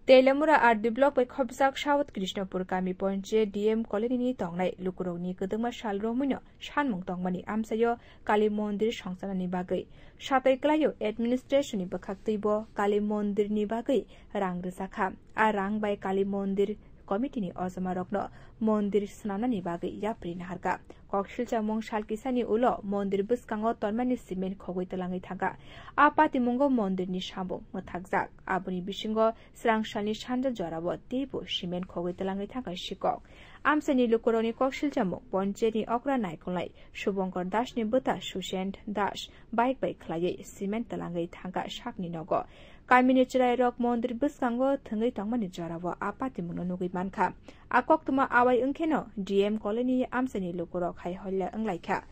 Telamura RD Block by Khobzak South Krishnapur Kami Ponche DM Colony Tongnai Lukuroni Kuduma Shal Romino Shanmung Tongmani Amsayo Kali Mondir Shangsanani Bagai Shatai Klayo Administration ni Bakaktibo Kali Mondir ni Bagai Rang Rizakha Arang by Kali Mondir Committee ni Ozamarokno Mondir Snanani Bagai Yapri Naharga Kokshilcha Mong Shalkisani Ulo Mondir Buskango Tormani Simen Kogoi Talangi Thaga Apati Mungo Mondir ni Shabo Mathagzak Abuni Bishingo Srang Shani Shanda Jorabo Tibu Shimen Kogoi Talangi Thaga Shikok Amsani Lukuroni Kokshilcha Mong Ponjeni Okra Naikonlai Shubongkor Dash ni Buta Shushend Dash Bike by Klaye Simen Talangi Thaga Shakni Nogo Kamini Chirai Rock Mondir Buskango Thangai Tongmani Jorabo Apati Munonugi Manka Akok Tuma Awai Unkeno DM Colony Amsani Lukurok Hai Holla Anglaika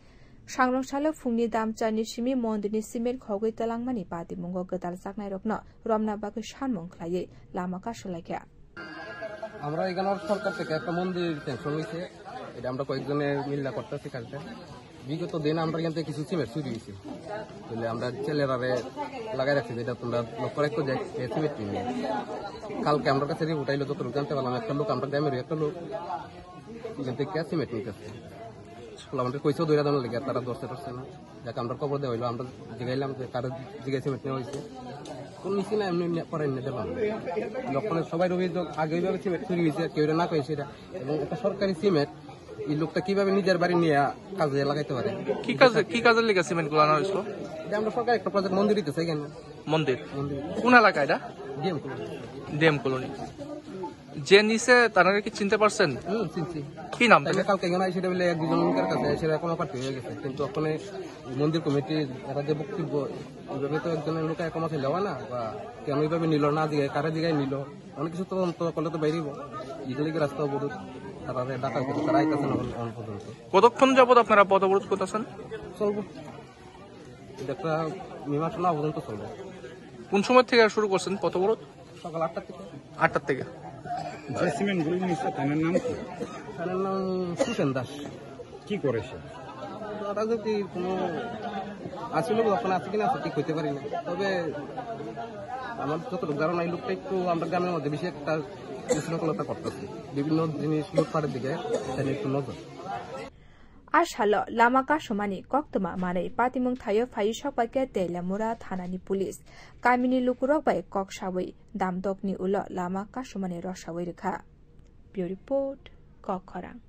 Shangrong Shala Fungni Damcha Nishimi Mondini Simen Kogoi Talangmani Pati Mungo Gadal Saknai Rokno Romna Baka Shanmong Klaye Lamaka Shulaka আমরা এখানে সরকার থেকে একটা মন্দির sanction হয়েছে এটা আমরা কয়েকজনের মিল্লা করতেছি কাজটা বিগত দিন আমরা এখান থেকে কিছু সিমেন্ট চুরি হয়েছে তাহলে আমরা ছেলেরারে লাগাই রাখছি যেটা তোমরা লক্ষ্য রাখতো যে সিমেন্ট নিয়ে কালকে আমার কাছে রিপোর্ট আইলো যতটুকু জানতে পারলাম একটা লোক আমরা গ্রামের একটা লোক এখান থেকে সিমেন্ট নিতেছে আমাদের কইসেও দৈরা দানো লেগে তারা দশটা পারছে না যাকে আমরা খবর দেওয়া হইলো আমরা জিগাইলাম যে কারো জিগাই সিমেন্ট নেওয়া হয়েছে কোন নিচে না এমনি পরে নিয়ে দিলাম লক্ষণের সবাই অভিযোগ আগে ওইভাবে সিমেন্ট চুরি হয়েছে কেউ না কয়েছে এটা এবং একটা সরকারি সিমেন্ট এই লোকটা কিভাবে নিজের বাড়ি নিয়ে কাজে লাগাইতে পারে কি কাজের লেগে সিমেন্ট গুলো আনা হয়েছিল এটা আমরা সরকার একটা প্রজেক্ট মন্দির দিতেছে এখানে মন্দির কোন এলাকা এটা ডিএম কলোনি যে নিচে তারা কি চিনতে পারছেন চিনছি কি নাম কালকে এখানে সেটা বলে এক দুজন লোকের কাছে সেটা কোনো পার্টি হয়ে গেছে কিন্তু ওখানে মন্দির কমিটি এরা যে বক্তব্য এইভাবে তো একজনের লোক এক মাসে নেওয়া না বা কেন এইভাবে নিল না দিকে কারে দিকে নিল অনেক কিছু তদন্ত করলে তো বাইরেব এগুলিকে রাস্তা অবরোধ তারা ডাকা করতে তারা আইতেছে না পর্যন্ত কতক্ষণ যাবত আপনারা পথ অবরোধ করতেছেন চলবো এটা একটা মীমাংসা না পর্যন্ত চলবে কোন সময় থেকে শুরু করছেন পথ অবরোধ সকাল 8টার থেকে 8টার থেকে যে সিমেন্ট গুলো নিচ্ছে তার নাম কি তার নাম সুসেন দাস কি করেছে তারা যদি কোনো আসলে ওখানে আছে কিনা ঠিক হইতে পারি না তবে আমার যতটুকু ধারণা এই লোকটা একটু আমরা গ্রামের মধ্যে বেশি একটা বিশৃঙ্খলতা করতেছি বিভিন্ন জিনিস লুটপাটের দিকে তাহলে একটু নজর Ashalo Lamaka Shumani Koktuma Mane Patimung Tayo Fayishok by Telamura Thanani Police Kamini Lukurok by Kokshawi Damdok ni Ulo Lamaka Shumani Roshawi Bureau Report Kokkorang